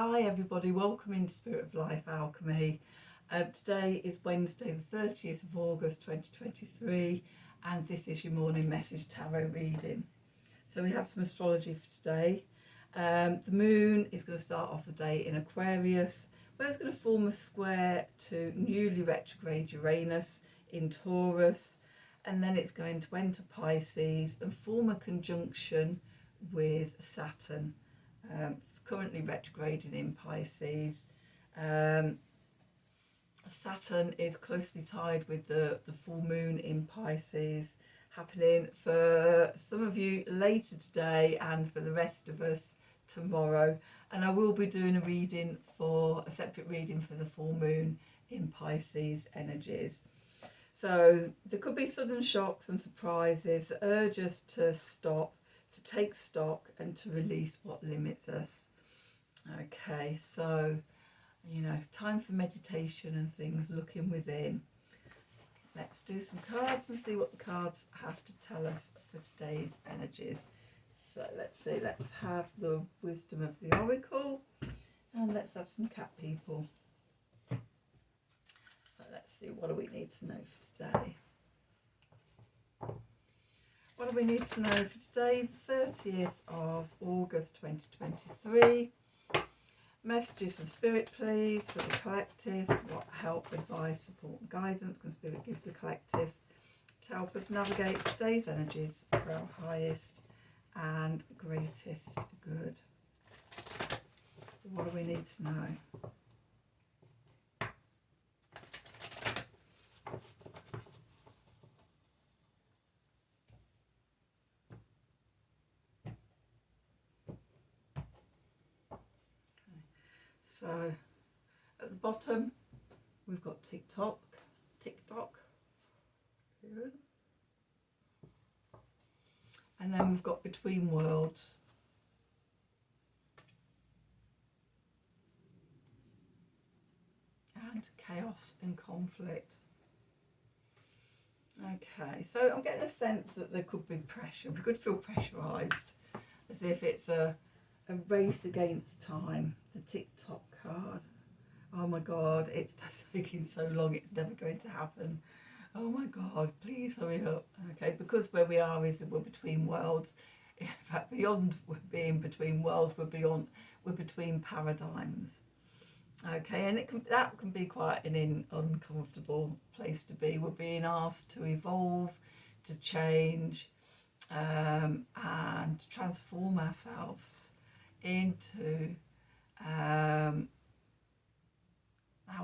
Hi everybody, welcome into Spirit of Life Alchemy. Today is Wednesday the 30th of August 2023 and this is your morning message tarot reading. So we have some astrology for today. The moon is going to start off the day in Aquarius, where it's going to form a square to newly retrograde Uranus in Taurus, and then it's going to enter Pisces and form a conjunction with Saturn, currently retrograding in Pisces. Saturn is closely tied with the full moon in Pisces, happening for some of you later today and for the rest of us tomorrow. And I will be doing a separate reading for the full moon in Pisces energies. So there could be sudden shocks and surprises that urge us to stop, to take stock and to release what limits us. Okay, so, time for meditation and things, looking within. Let's do some cards and see what the cards have to tell us for today's energies. So let's see, let's have the wisdom of the oracle and let's have some cat people. So let's see, what do we need to know for today? What do we need to know for today, the 30th of August 2023? Messages from Spirit, please, for the collective. What help, advice, support and guidance can Spirit give the collective to help us navigate today's energies for our highest and greatest good? What do we need to know? So at the bottom we've got TikTok, good. And then we've got Between Worlds. And Chaos and Conflict. Okay, so I'm getting a sense that there could be pressure. We could feel pressurised, as if it's a race against time. The TikTok card. Oh my God, it's taking so long, it's never going to happen. Oh my God, please hurry up. Okay, because where we are is that we're between worlds. In fact, beyond being between worlds, we're between paradigms. Okay, and that can be quite an uncomfortable place to be. We're being asked to evolve, to change, and to transform ourselves into our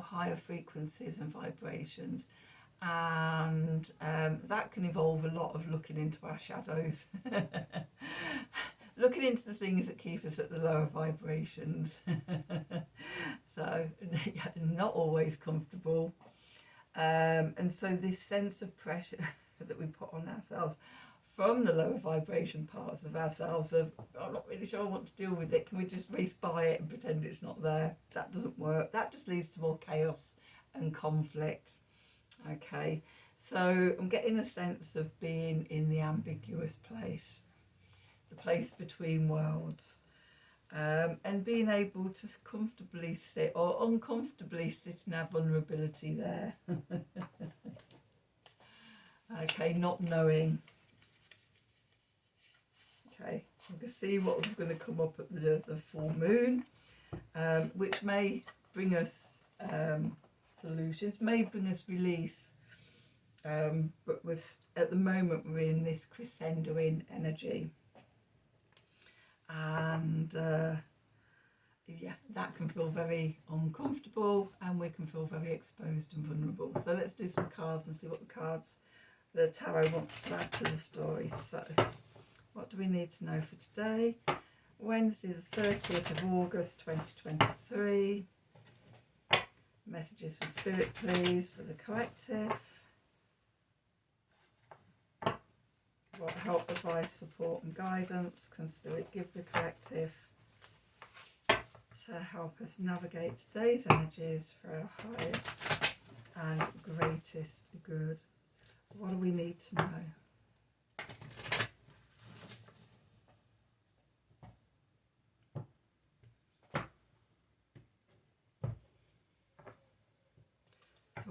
higher frequencies and vibrations, and that can involve a lot of looking into our shadows, looking into the things that keep us at the lower vibrations. So not always comfortable, and so this sense of pressure that we put on ourselves from the lower vibration parts of ourselves of, I'm not really sure I want to deal with it, can we just race by it and pretend it's not there? That doesn't work. That just leads to more chaos and conflict. Okay, so I'm getting a sense of being in the ambiguous place, the place between worlds, and being able to comfortably sit or uncomfortably sit in our vulnerability there. Okay, not knowing. Okay, you can see what was going to come up at the full moon, which may bring us solutions, may bring us relief, but at the moment we're in this crescendoing energy, and that can feel very uncomfortable and we can feel very exposed and vulnerable. So let's do some cards and see what the tarot wants to add to the story. So what do we need to know for today? Wednesday the 30th of August 2023. Messages from Spirit, please, for the collective. What help, advice, support and guidance can Spirit give the collective to help us navigate today's energies for our highest and greatest good? What do we need to know?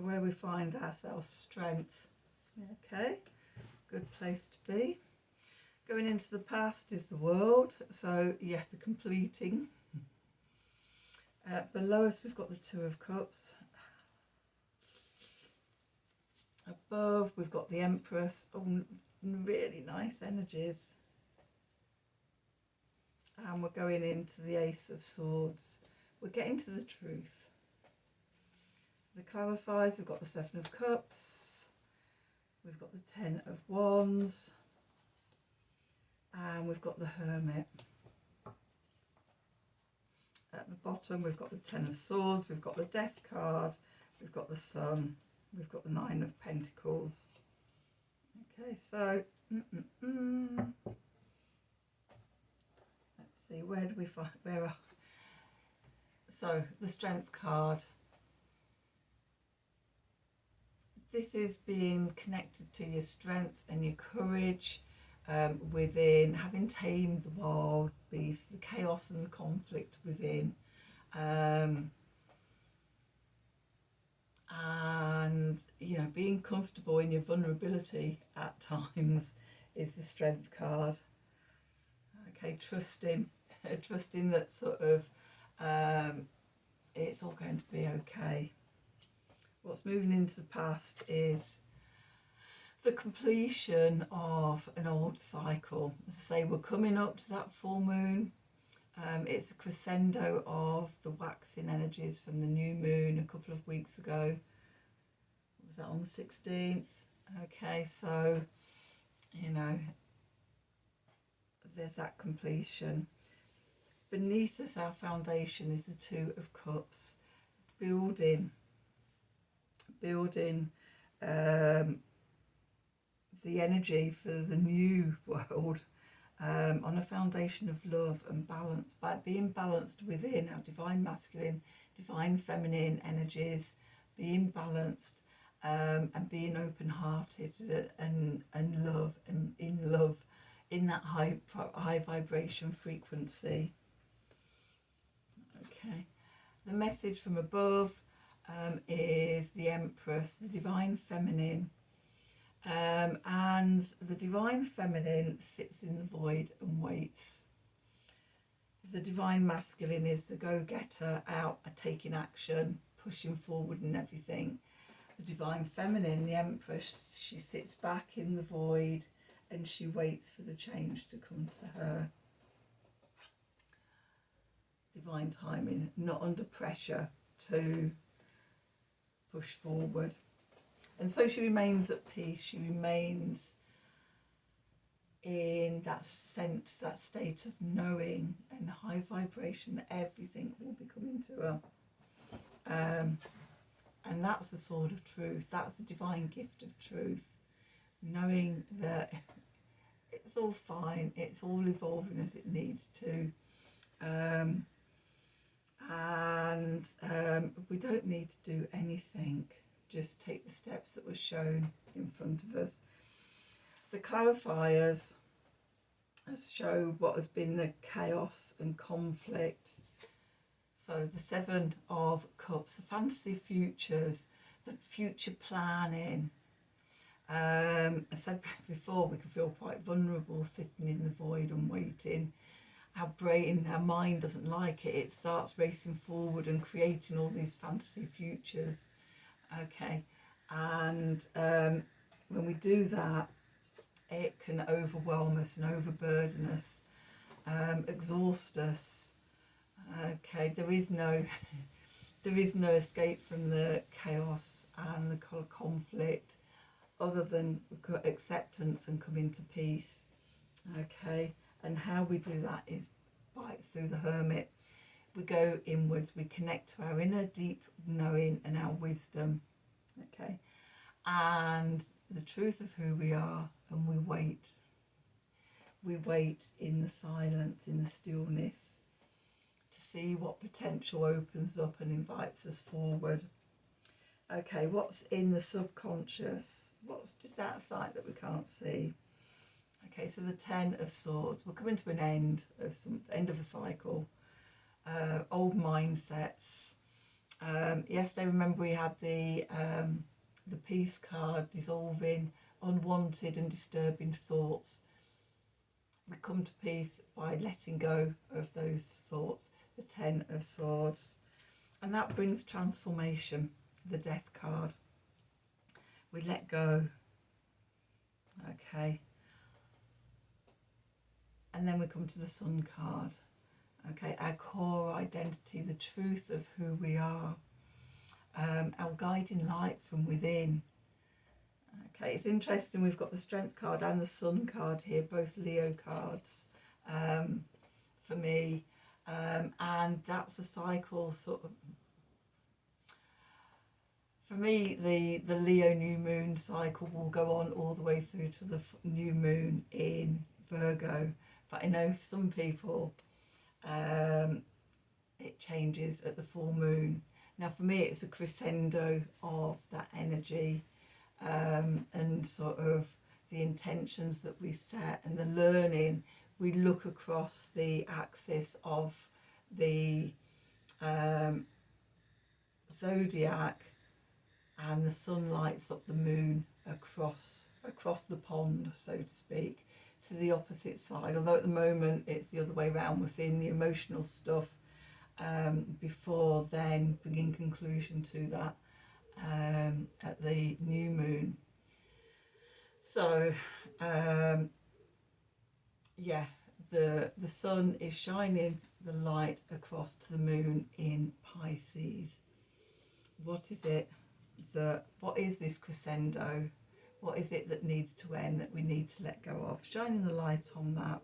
where we find ourselves, strength. Okay, good place to be. Going into the past is the world, so yeah, the completing. Below us we've got the Two of Cups. Above we've got the Empress. Oh, really nice energies. And we're going into the Ace of Swords. We're getting to the truth. The clarifiers, we've got the Seven of Cups. We've got the Ten of Wands. And we've got the Hermit. At the bottom we've got the Ten of Swords. We've got the Death card. We've got the Sun. We've got the Nine of Pentacles. Okay, so let's see, where do we find, so the Strength card. This is being connected to your strength and your courage within, having tamed the wild beast, the chaos and the conflict within. And you know, being comfortable in your vulnerability at times is the Strength card. Okay, trusting that sort of it's all going to be okay. What's moving into the past is the completion of an old cycle. As I say, we're coming up to that full moon. It's a crescendo of the waxing energies from the new moon a couple of weeks ago. Was that on the 16th? Okay, so, you know, there's that completion. Beneath us, our foundation is the Two of Cups, building the energy for the new world. On a foundation of love and balance, by being balanced within our divine masculine, divine feminine energies, being balanced and being open-hearted and love and in that high vibration frequency. Okay, the message from above is the Empress, the divine feminine. And the divine feminine sits in the void and waits. The divine masculine is the go-getter, out, taking action, pushing forward and everything. The divine feminine, the Empress, she sits back in the void and she waits for the change to come to her. Divine timing, not under pressure to push forward. And so she remains at peace, she remains in that sense, that state of knowing and high vibration that everything will be coming to her. And that's the sword of truth, that's the divine gift of truth, knowing that it's all fine, it's all evolving as it needs to. We don't need to do anything. Just take the steps that were shown in front of us. The clarifiers show what has been the chaos and conflict. So the Seven of Cups, the fantasy futures, the future planning. I said before, we can feel quite vulnerable sitting in the void and waiting. Our brain, our mind doesn't like it. It starts racing forward and creating all these fantasy futures. Okay, and when we do that, it can overwhelm us and overburden us, exhaust us. Okay, there is no escape from the chaos and the conflict, other than acceptance and coming to peace. Okay, and how we do that is through the Hermit. We go inwards, we connect to our inner deep knowing and our wisdom, okay, and the truth of who we are, and we wait. We wait in the silence, in the stillness, to see what potential opens up and invites us forward. Okay, what's in the subconscious? What's just outside that we can't see? Okay, so the Ten of Swords. We're coming to an end of a cycle. Old mindsets, Yesterday, remember, we had the peace card, dissolving unwanted and disturbing thoughts. We come to peace by letting go of those thoughts, the 10 of Swords. And that brings transformation, the Death card. We let go. Okay. And then we come to the Sun card. Okay, our core identity, the truth of who we are, our guiding light from within. Okay, it's interesting, we've got the Strength card and the Sun card here, both Leo cards for me. And that's a cycle, sort of. For me, the Leo new moon cycle will go on all the way through to the new moon in Virgo. But I know for some people, it changes at the full moon. Now for me, it's a crescendo of that energy, and sort of the intentions that we set and the learning. We look across the axis of the zodiac, and the sun lights up the moon across the pond, so to speak, to the opposite side. Although at the moment it's the other way around, we're seeing the emotional stuff before then bringing conclusion to that at the new moon. So yeah, the sun is shining the light across to the moon in Pisces. What is it what is this crescendo? What is it that needs to end, that we need to let go of? Shining the light on that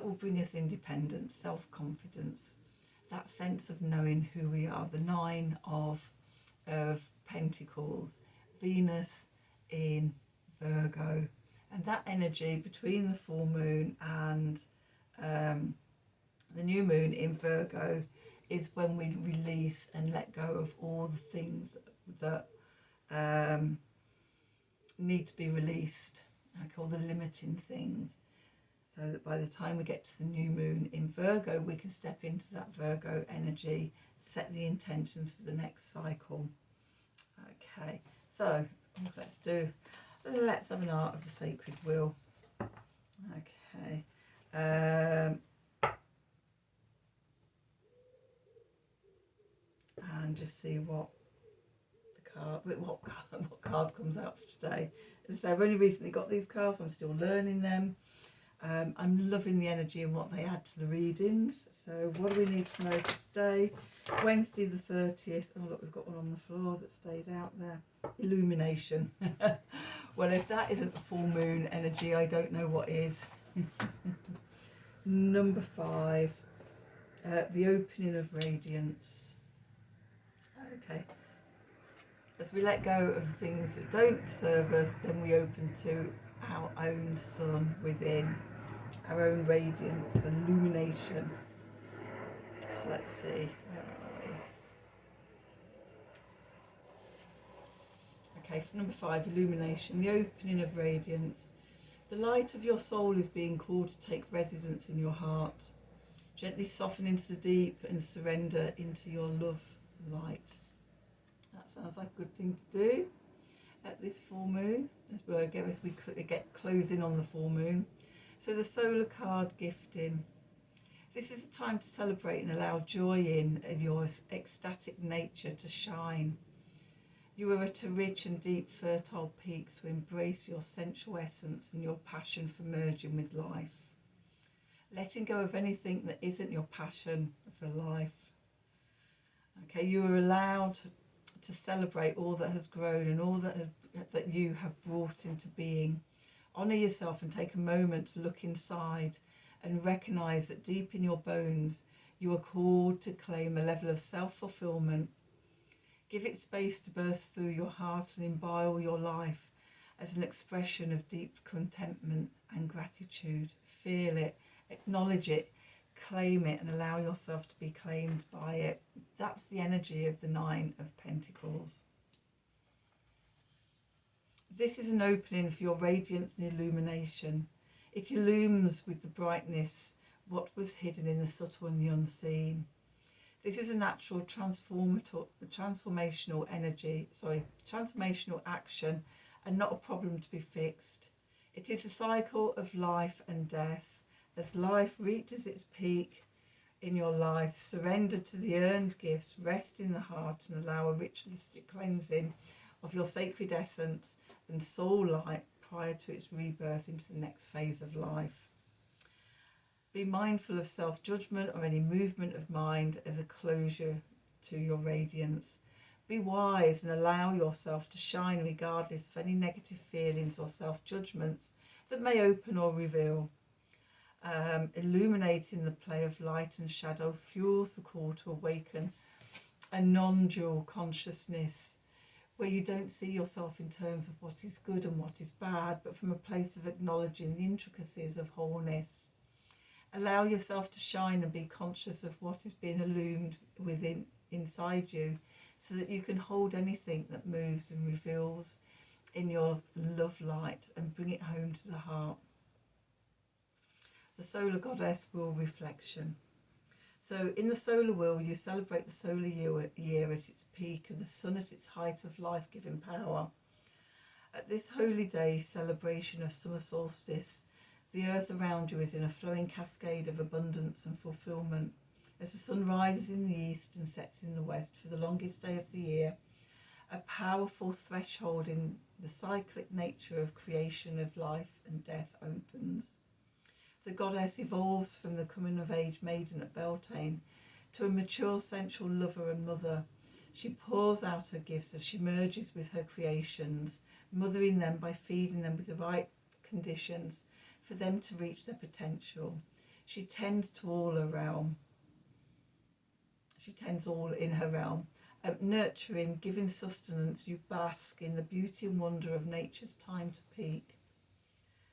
will bring us independence, self-confidence, that sense of knowing who we are. The 9 of Pentacles, Venus in Virgo, and that energy between the full moon and the new moon in Virgo is when we release and let go of all the things that need to be released. I call the limiting things, so that by the time we get to the new moon in Virgo, we can step into that Virgo energy, set the intentions for the next cycle. Okay, so let's have an art of the sacred wheel. Okay, and just see what card comes out for today. As I say, I've only recently got these cards, I'm still learning them. I'm loving the energy and what they add to the readings. So what do we need to know for today? Wednesday the 30th. Oh look, we've got one on the floor that stayed out there. Illumination. Well, if that isn't the full moon energy, I don't know what is. Number 5, the opening of radiance. Okay. As we let go of things that don't serve us, then we open to our own sun within, our own radiance and illumination. So let's see, where are we? Okay, for number 5, illumination, the opening of radiance. The light of your soul is being called to take residence in your heart. Gently soften into the deep and surrender into your love light. That sounds like a good thing to do at this full moon, as we get closing on the full moon. So the solar card, gifting. This is a time to celebrate and allow joy in your ecstatic nature to shine. You are at a rich and deep fertile peak, so embrace your sensual essence and your passion for merging with life. Letting go of anything that isn't your passion for life. Okay, you are allowed to celebrate all that has grown and all that you have brought into being. Honour yourself and take a moment to look inside and recognise that deep in your bones you are called to claim a level of self-fulfilment. Give it space to burst through your heart and imbibe your life as an expression of deep contentment and gratitude. Feel it, acknowledge it, claim it, and allow yourself to be claimed by it. That's the energy of the 9 of Pentacles. This is an opening for your radiance and illumination. It illumines with the brightness what was hidden in the subtle and the unseen. This is a natural transformational action, and not a problem to be fixed. It is a cycle of life and death. As life reaches its peak in your life, surrender to the earned gifts, rest in the heart, and allow a ritualistic cleansing of your sacred essence and soul light prior to its rebirth into the next phase of life. Be mindful of self-judgment or any movement of mind as a closure to your radiance. Be wise and allow yourself to shine regardless of any negative feelings or self-judgments that may open or reveal. Illuminating the play of light and shadow fuels the call to awaken a non-dual consciousness where you don't see yourself in terms of what is good and what is bad, but from a place of acknowledging the intricacies of wholeness. Allow yourself to shine and be conscious of what is being illumined inside you, so that you can hold anything that moves and reveals in your love light and bring it home to the heart. The solar goddess wheel reflection. So in the solar wheel, you celebrate the solar year at its peak and the sun at its height of life-giving power. At this holy day celebration of summer solstice, the earth around you is in a flowing cascade of abundance and fulfillment. As the sun rises in the east and sets in the west for the longest day of the year, a powerful threshold in the cyclic nature of creation of life and death opens. The goddess evolves from the coming-of-age maiden at Beltane to a mature sensual lover and mother. She pours out her gifts as she merges with her creations, mothering them by feeding them with the right conditions for them to reach their potential. She tends to all her realm. She tends all in her realm. Nurturing, giving sustenance, you bask in the beauty and wonder of nature's time to peak.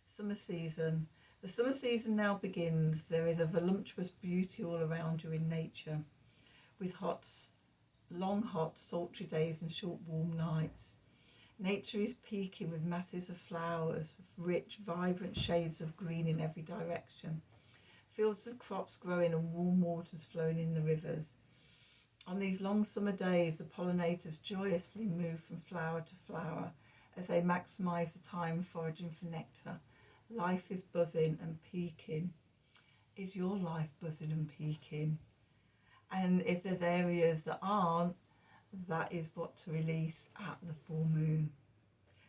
Summer season. The summer season now begins. There is a voluptuous beauty all around you in nature, with long hot, sultry days and short, warm nights. Nature is peaking with masses of flowers, of rich, vibrant shades of green in every direction. Fields of crops growing and warm waters flowing in the rivers. On these long summer days, the pollinators joyously move from flower to flower as they maximise the time foraging for nectar. Life is buzzing and peaking. Is your life buzzing and peaking? And if there's areas that aren't, that is what to release at the full moon.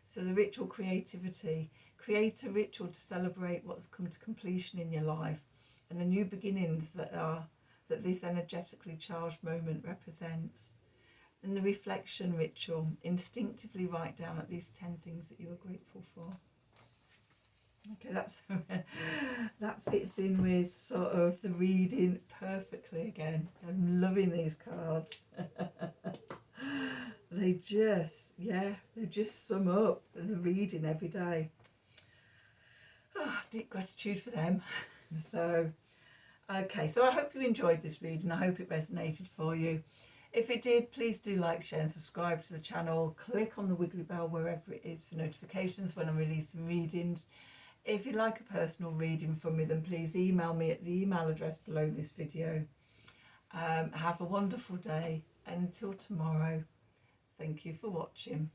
So the ritual creativity. Create a ritual to celebrate what's come to completion in your life and the new beginnings that this energetically charged moment represents. And the reflection ritual. Instinctively write down at least 10 things that you are grateful for. Okay, that fits in with sort of the reading perfectly again. I'm loving these cards. They just sum up the reading every day. Oh, deep gratitude for them. So I hope you enjoyed this reading. I hope it resonated for you. If it did, please do like, share and subscribe to the channel. Click on the wiggly bell wherever it is for notifications when I'm releasing readings. If you'd like a personal reading from me, then please email me at the email address below this video. Have a wonderful day, and until tomorrow, thank you for watching.